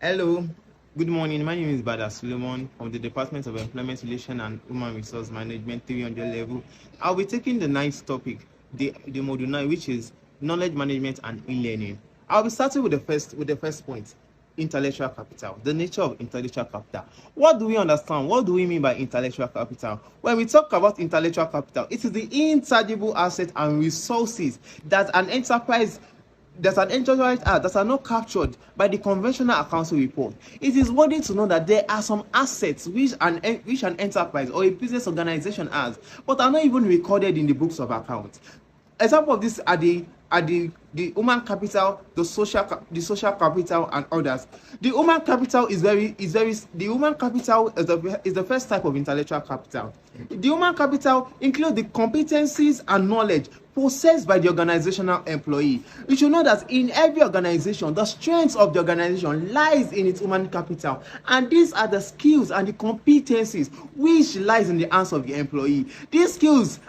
Hello, good morning. My name is Bada Suleiman from the Department of Employment Relations and Human Resource Management 300 level. I'll be taking the ninth topic, the module 9, which is knowledge management and e-learning. I'll be starting with the first point, intellectual capital, the nature of intellectual capital. What do we understand? What do we mean by intellectual capital? When we talk about intellectual capital, it is the intangible assets and resources that are not captured by the conventional accounting report. It is worthy to know that there are some assets which an enterprise or a business organization has, but are not even recorded in the books of accounts. Example of this are the human capital, the social capital, and others. The human capital is the human capital is the first type of intellectual capital. The human capital includes the competencies and knowledge possessed by the organizational employee. You should know that in every organization, the strength of the organization lies in its human capital, and these are the skills and the competencies which lies in the hands of the employee. These skills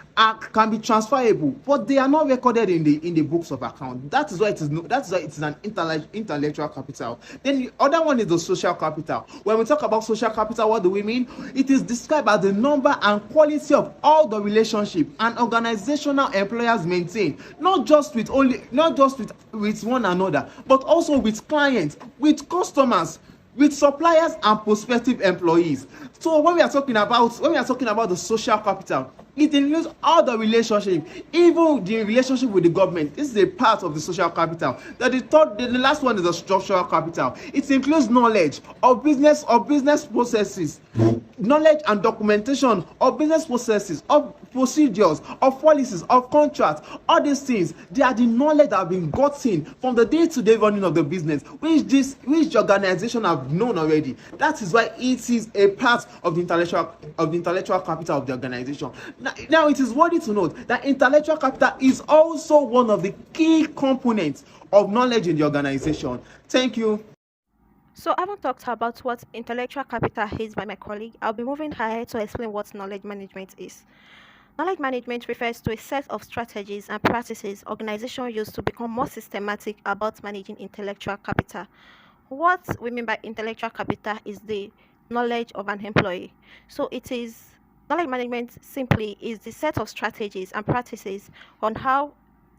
can be transferable, but they are not recorded in the books of account. That is why it is an intellectual capital. Then the other one is the social capital. When we talk about social capital, what do we mean? It is described as the number and quality of all the relationship and organizational employers maintain, not just with one another, but also with clients, with customers, with suppliers and prospective employees. So when we are talking about the social capital, it includes all the relationship, even the relationship with the government. This is a part of the social capital. The last one is the structural capital. It includes knowledge of business processes, knowledge and documentation of business processes, of procedures, of policies, of contracts. All these things, they are the knowledge that have been gotten from the day-to-day running of the business, which the organization have known already. That is why it is a part of the intellectual capital of the organization. Now it is worthy to note that intellectual capital is also one of the key components of knowledge in the organization. Thank you. So, having talked about what intellectual capital is by my colleague, I'll be moving ahead to explain what knowledge management is. Knowledge management refers to a set of strategies and practices organizations use to become more systematic about managing intellectual capital. What we mean by intellectual capital is the knowledge of an employee. So, it is knowledge management simply is the set of strategies and practices on how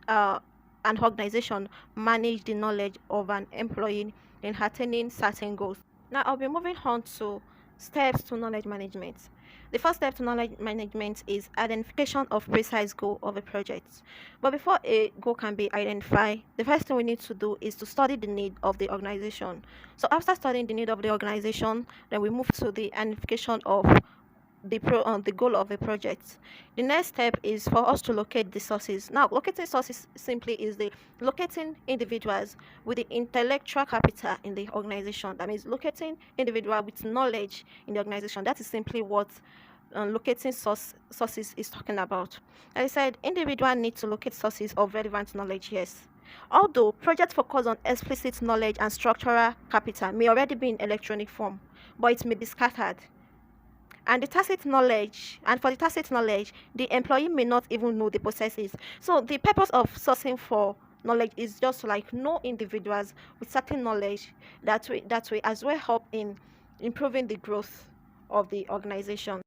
uh, an organization manage the knowledge of an employee in attaining certain goals. Now, I'll be moving on to steps to knowledge management. The first step to knowledge management is identification of precise goal of a project. But before a goal can be identified, the first thing we need to do is to study the need of the organization. So after studying the need of the organization, then we move to the identification of the goal of a project. The next step is for us to locate the sources. Now, locating sources simply is the locating individuals with the intellectual capital in the organization. That means locating individual with knowledge in the organization. That is simply what locating sources is talking about. As I said, individual need to locate sources of relevant knowledge. Yes. Although projects focus on explicit knowledge and structural capital may already be in electronic form, but it may be scattered. And for the tacit knowledge, the employee may not even know the processes. So the purpose of sourcing for knowledge is just to like know individuals with certain knowledge that way as well help in improving the growth of the organization.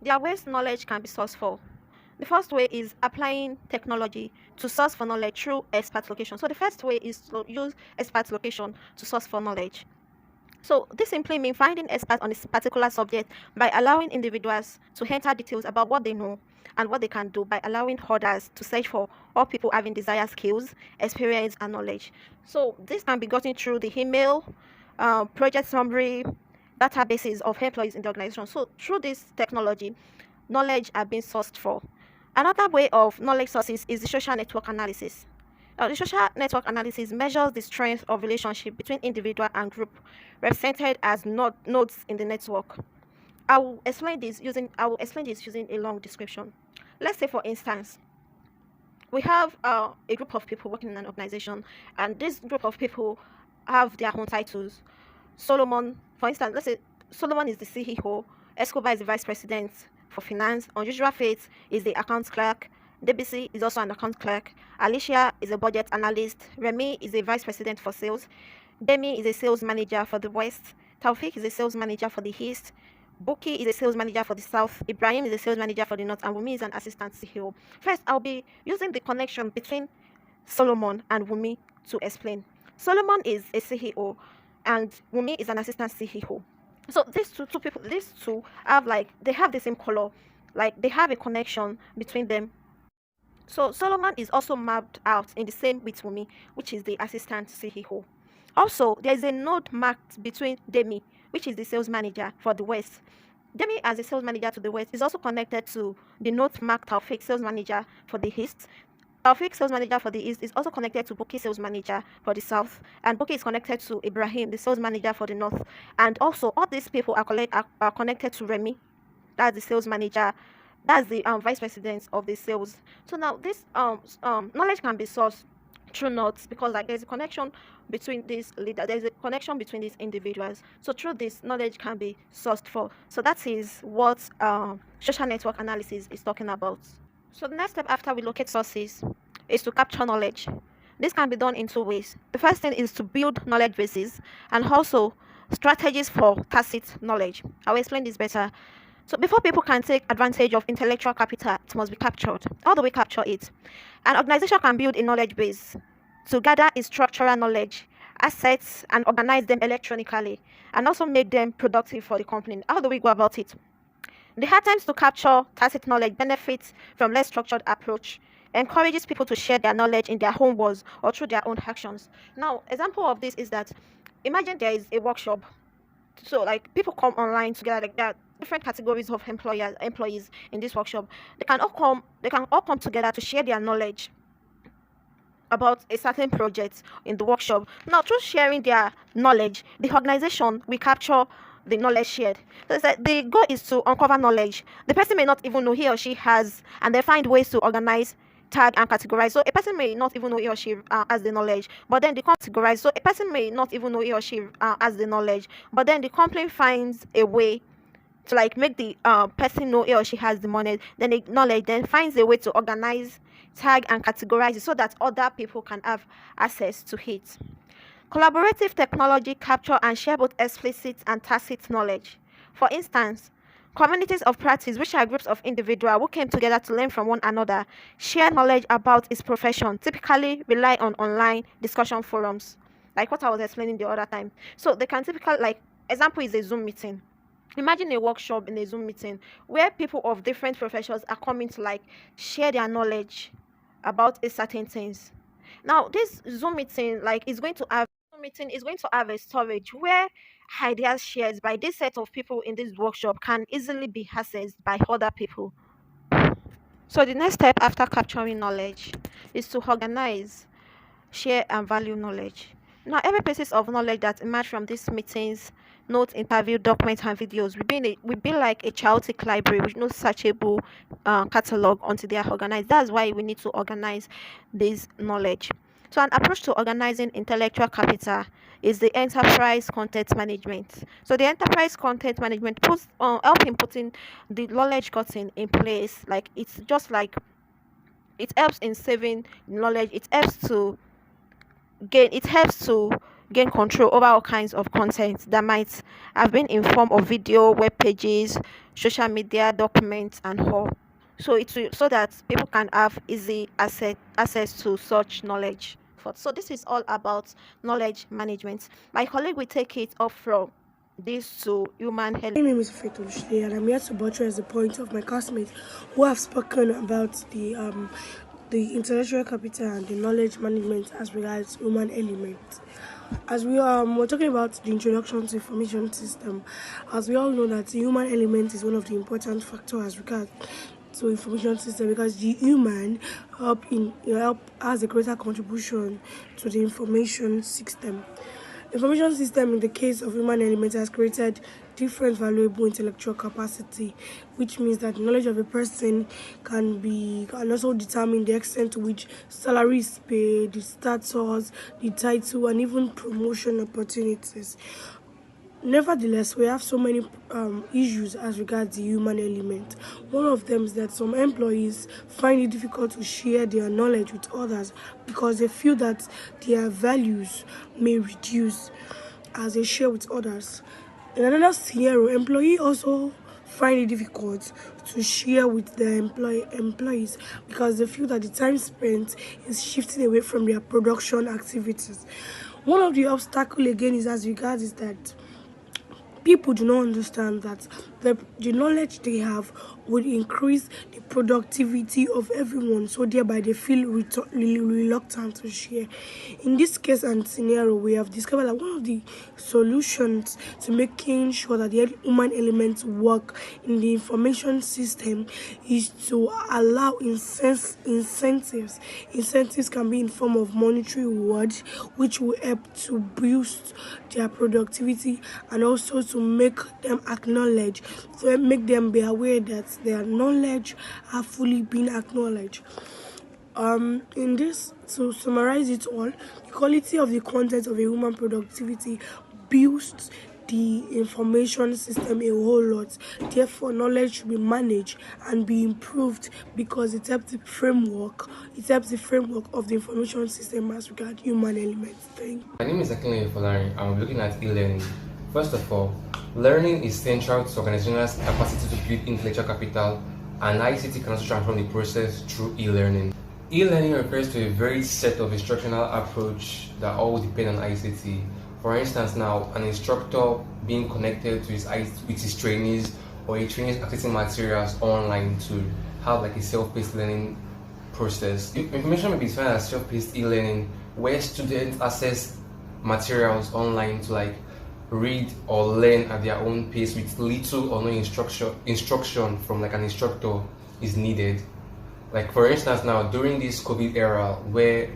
There are ways knowledge can be sourced for. The first way is applying technology to source for knowledge through expert location. So the first way is to use expert location to source for knowledge. So this simply means finding experts on a particular subject by allowing individuals to enter details about what they know and what they can do by allowing others to search for all people having desired skills, experience, and knowledge. So this can be gotten through the email, project summary, databases of employees in the organization. So through this technology, knowledge are being sourced for. Another way of knowledge sources is the social network analysis. The social network analysis measures the strength of relationship between individual and group represented as nodes in the network. I will explain this using a long description. Let's say, for instance, we have a group of people working in an organization, and this group of people have their own titles. Solomon, for instance, let's say Solomon is the CEO, Escobar is the vice president for finance, Unusual Faith is the account clerk, Debussy is also an account clerk, Alicia is a budget analyst, Remy is a vice president for sales, Demi is a sales manager for the West. Taufik is a sales manager for the East. Buki is a sales manager for the South. Ibrahim is a sales manager for the North. And Wumi is an assistant CEO. First, I'll be using the connection between Solomon and Wumi to explain. Solomon is a CEO and Wumi is an assistant CEO. So these two people, these two have they have the same color, like they have a connection between them. So Solomon is also mapped out in the same with Wumi, which is the assistant CEO. Also, there is a node marked between Demi, which is the sales manager for the West. Demi, as a sales manager to the West, is also connected to the node marked Taufik, sales manager for the East. Taufik, sales manager for the East, is also connected to Buki, sales manager for the South. And Buki is connected to Ibrahim, the sales manager for the North. And also, all these people are connected to Remy, that's the sales manager, that's the vice president of the sales. So now this knowledge can be sourced through notes, because there's a connection between these leaders, there's a connection between these individuals. So through this, knowledge can be sourced for. So that is what social network analysis is talking about. So the next step after we locate sources is to capture knowledge. This can be done in two ways. The first thing is to build knowledge bases and also strategies for tacit knowledge. I will explain this better. So before people can take advantage of intellectual capital, it must be captured. How do we capture it? An organization can build a knowledge base to gather its structural knowledge, assets, and organize them electronically, and also make them productive for the company. How do we go about it? The hard times to capture tacit knowledge benefits from less structured approach, encourages people to share their knowledge in their own words or through their own actions. Now, example of this is that imagine there is a workshop. So people come online together, there are different categories of employees in this workshop. They can all come together to share their knowledge about a certain project in the workshop. Now, through sharing their knowledge, the organization will capture the knowledge shared. So the goal is to uncover knowledge the person may not even know he or she has, and they find ways to organize, tag, and categorize. So a person may not even know he or she has the knowledge, but then they categorize. So a person may not even know he or she has the knowledge, but then the company finds a way to make the person know he or she has the money, then the knowledge, then finds a way to organize, tag, and categorize it so that other people can have access to it. Collaborative technology capture and share both explicit and tacit knowledge. For instance, communities of practice, which are groups of individuals who came together to learn from one another, share knowledge about its profession, typically rely on online discussion forums, like what I was explaining the other time. So they can typically, example is a Zoom meeting. Imagine a workshop in a Zoom meeting where people of different professions are coming to share their knowledge about a certain things. Now, this Zoom meeting is going to have a storage where ideas shared by this set of people in this workshop can easily be accessed by other people. So the next step after capturing knowledge is to organize, share, and value knowledge. Now, every pieces of knowledge that emerge from these meetings, notes, interview, documents, and videos will be like a chaotic library with no searchable catalog until they are organized. That's why we need to organize this knowledge. So, an approach to organizing intellectual capital is the enterprise content management. So, the enterprise content management puts help in putting the knowledge gotten in place. It helps in saving knowledge. It helps to gain control over all kinds of content that might have been in form of video, web pages, social media, documents, and all. So that people can have easy access to such knowledge. So this is all about knowledge management. My colleague will take it up from this to human health. My name is Faith Olushide, and I'm here to buttress the point of my classmates who have spoken about the intellectual capital and the knowledge management as regards human element. As we were talking about the introduction to information system, as we all know that the human element is one of the important factors as regards to information system, because the human has a greater contribution to the information system. Information system in the case of human element has created different valuable intellectual capacity, which means that the knowledge of a person can also determine the extent to which salary is paid, the status, the title, and even promotion opportunities. Nevertheless, we have so many issues as regards the human element. One of them is that some employees find it difficult to share their knowledge with others because they feel that their values may reduce as they share with others. In another scenario, employees also find it difficult to share with their employees because they feel that the time spent is shifting away from their production activities. One of the obstacles again is as regards is that people do not understand that the knowledge they have would increase the productivity of everyone, so thereby they feel reluctant to share. In this case and scenario, we have discovered that one of the solutions to making sure that the human elements work in the information system is to allow incentives. Incentives can be in form of monetary rewards, which will help to boost their productivity and also to make them acknowledge, to make them be aware that their knowledge have fully been acknowledged. In this, to summarize it all, the quality of the content of a human productivity builds the information system a whole lot. Therefore, knowledge should be managed and be improved because it helps the framework. It helps the framework of the information system as regard human elements. Thank you. My name is Akinle Folari. I'm looking at e-learning. First of all, learning is central to organizational capacity to build intellectual capital, and ICT can also transform the process through e-learning. E-learning refers to a varied set of instructional approach that all depend on ICT. For instance, now an instructor being connected to with his trainees, or a trainee accessing materials online to have like a self-paced learning process. Information may be defined as self-paced e-learning, where students access materials online to like read or learn at their own pace with little or no instruction from like an instructor is needed. Like for instance, now during this COVID era where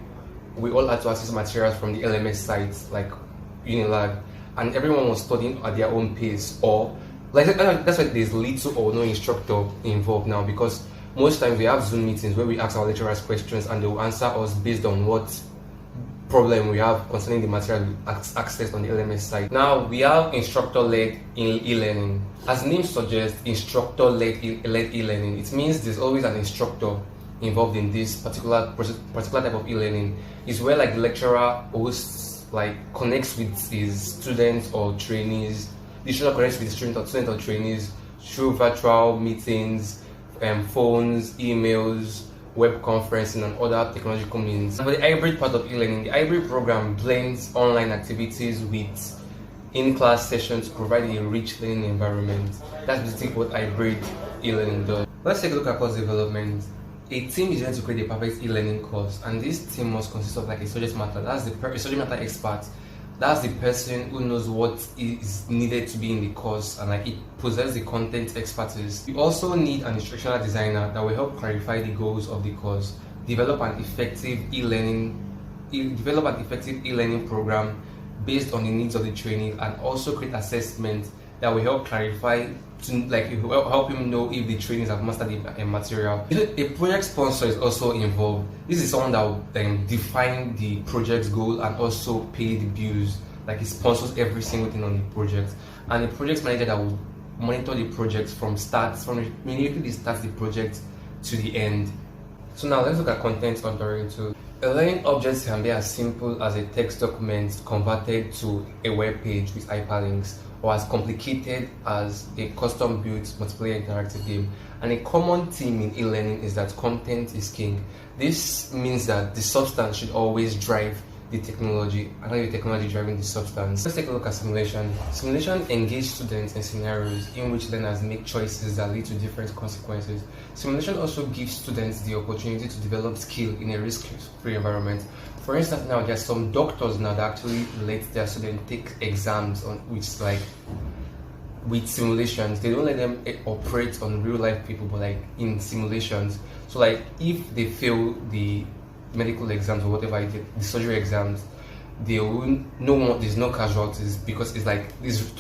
we all had to access materials from the LMS sites like Unilab, and everyone was studying at their own pace, or like that's why there's little or no instructor involved now, because most times we have Zoom meetings where we ask our lecturers questions and they will answer us based on what problem we have concerning the material we accessed on the LMS site. Now we have instructor-led e-learning. As the name suggests, instructor-led e-learning, it means there's always an instructor involved in this particular type of e-learning. It's where like the lecturer hosts, like connects with his students or trainees. The student connects with the student or trainees through virtual meetings, phones, emails, web conferencing, and other technological means. And for the hybrid part of e-learning, the hybrid program blends online activities with in-class sessions to provide a rich learning environment. That's basically what hybrid e-learning does. Let's take a look at course development. A team is going to create a perfect e-learning course, and this team must consist of like a subject matter. That's the subject matter expert. That's the person who knows what is needed to be in the course and like it possesses the content expertise. We also need an instructional designer that will help clarify the goals of the course, develop an effective e-learning program based on the needs of the trainee, and also create assessment that will help clarify to like help him know if the trainees have mastered the material. A project sponsor is also involved. This is someone that will define the project's goal and also pay the bills. Like he sponsors every single thing on the project, and the project manager that will monitor the project from immediately starts the project to the end. So now let's look at content authoring too. A learning object can be as simple as a text document converted to a web page with hyperlinks, or as complicated as a custom-built multiplayer interactive game. And a common theme in e-learning is that content is king. This means that the substance should always drive the technology, and not the technology driving the substance. Let's take a look at simulation. Simulation engages students in scenarios in which learners make choices that lead to different consequences. Simulation also gives students the opportunity to develop skill in a risk-free environment. For instance, now there's some doctors now that actually let their students take exams on with simulations. They don't let them operate on real life people, but like in simulations. So like if they fail the medical exams or whatever, the surgery exams, they will there's no casualties, because it's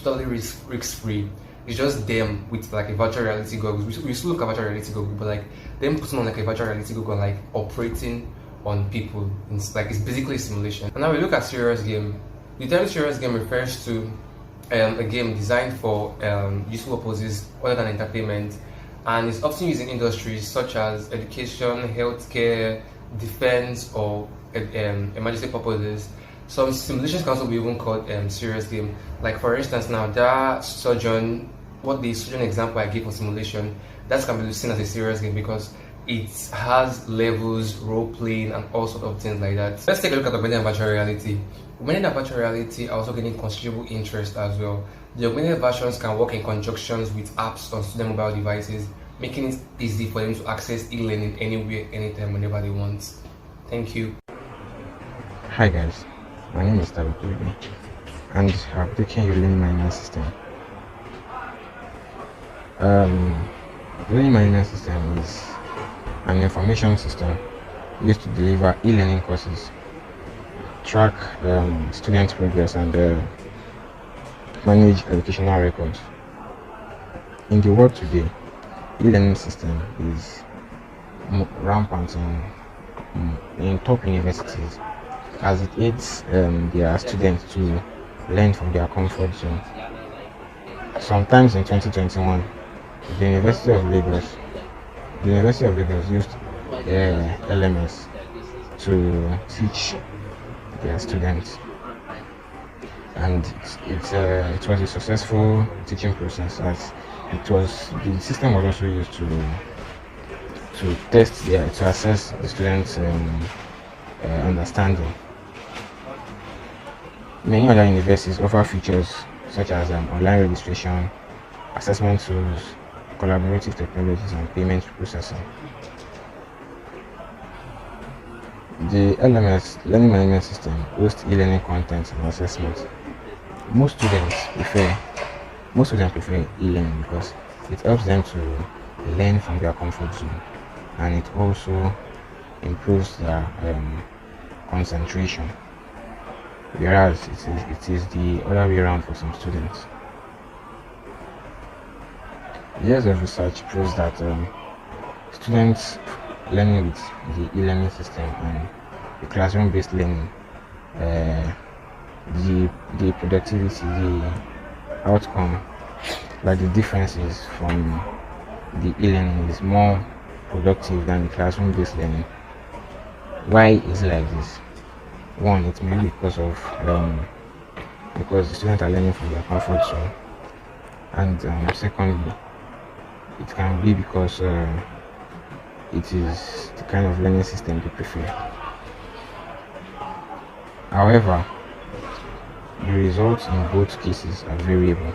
totally risk free. It's just them with like a virtual reality goggles. We still look at virtual reality goggles, but like them putting on like a virtual reality goggle, like operating on people. It's basically a simulation. And now we look at serious game. The term serious game refers to a game designed for useful purposes other than entertainment, and is often used in industries such as education, healthcare, defense, or emergency purposes. Some simulations can also be even called serious game. Like for instance, now that surgeon, what the surgeon example I gave for simulation, that can be seen as a serious game because it has levels, role playing, and all sort of things like that. Let's take a look at augmented and virtual reality. Augmented and virtual reality are also getting considerable interest as well. The augmented versions can work in conjunctions with apps on student mobile devices, making it easy for them to access e-learning anywhere, anytime, whenever they want. Thank you. Hi guys, my name is Tabi and I've taken your learning management system. Learning management system is an information system used to deliver e-learning courses, track student progress, and manage educational records. In the world today, e-learning system is rampant in top universities as it aids their students to learn from their comfort zone. Sometimes in 2021, the University of Lagos used LMS to teach their students, and it was a successful teaching process, as the system was also used to assess the students' understanding. Many other universities offer features such as online registration, assessment tools, collaborative technologies, and payment processing. The LMS learning management system hosts e-learning content and assessment. Most students prefer e-learning because it helps them to learn from their comfort zone, and it also improves their concentration. Whereas it is the other way around for some students. Years of research proves that students learning with the e-learning system and the classroom-based learning, the productivity, the outcome, like the differences from the e-learning is more productive than the classroom-based learning. Why is it like this? One, it may be because the students are learning from their comfort zone, and secondly, it can be because it is the kind of learning system they prefer. However, the results in both cases are variable.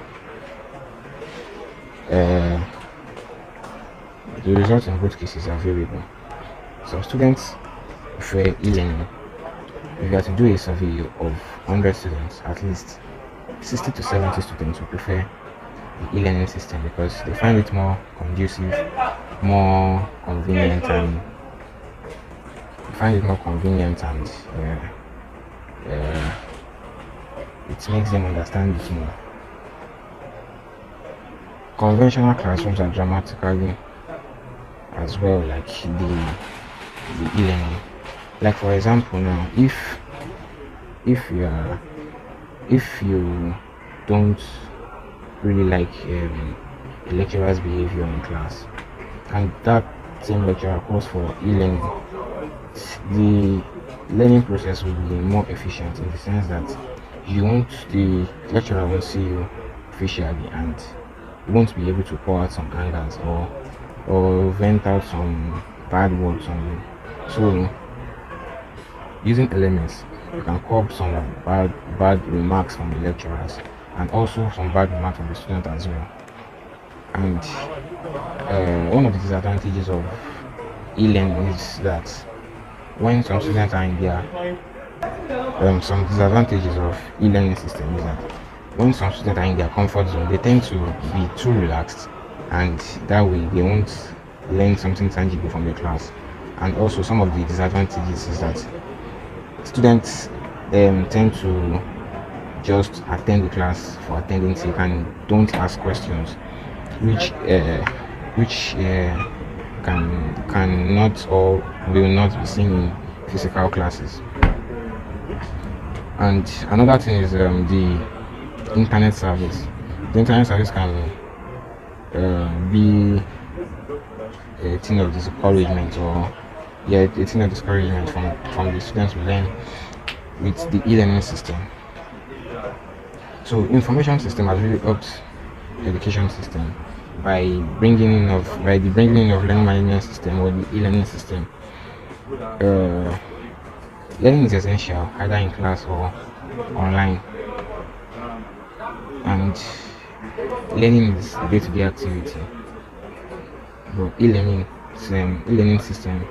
Some students prefer e-learning. If you are to do a survey of 100 students, at least 60 to 70 students will prefer the e-learning system because they find it more conducive, more convenient, and it makes them understand it more. Conventional classrooms are dramatically as well, like the e-learning. Like for example, now if you don't really like the lecturer's behavior in class, and that same lecturer calls for e-learning, the learning process will be more efficient in the sense that the lecturer won't see you facially, and you won't be able to pour out some angers or vent out some bad words on you. So using LMS, you can curb some bad remarks from the lecturers and also some bad remarks from the student as well. And one of the disadvantages of e-learning is that when some students are in their some disadvantages of e-learning system is that when some students are in their comfort zone, they tend to be too relaxed, and that way they won't learn something tangible from the class. And also some of the disadvantages is that students tend to just attend the class for attendance sake and don't ask questions, which cannot or will not be seen in physical classes. And another thing is the internet service. The internet service can be a thing of discouragement, or a thing of discouragement from the students who learn with the e-learning system. So information system has really helped education system by the bringing in of learning management system or the e-learning system. Learning is essential either in class or online, and learning is a day-to-day activity. But e-learning system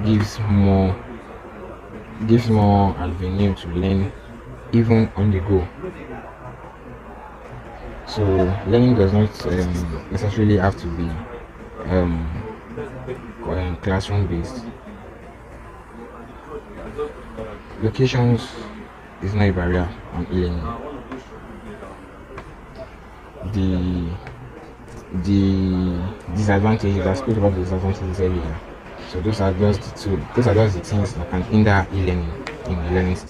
gives more avenue to learn even on the go. So learning does not necessarily have to be classroom based. Locations is not a barrier on e-learning. The disadvantages, I spoke about the disadvantages earlier. So those are just the things that can hinder e-learning in the learning system.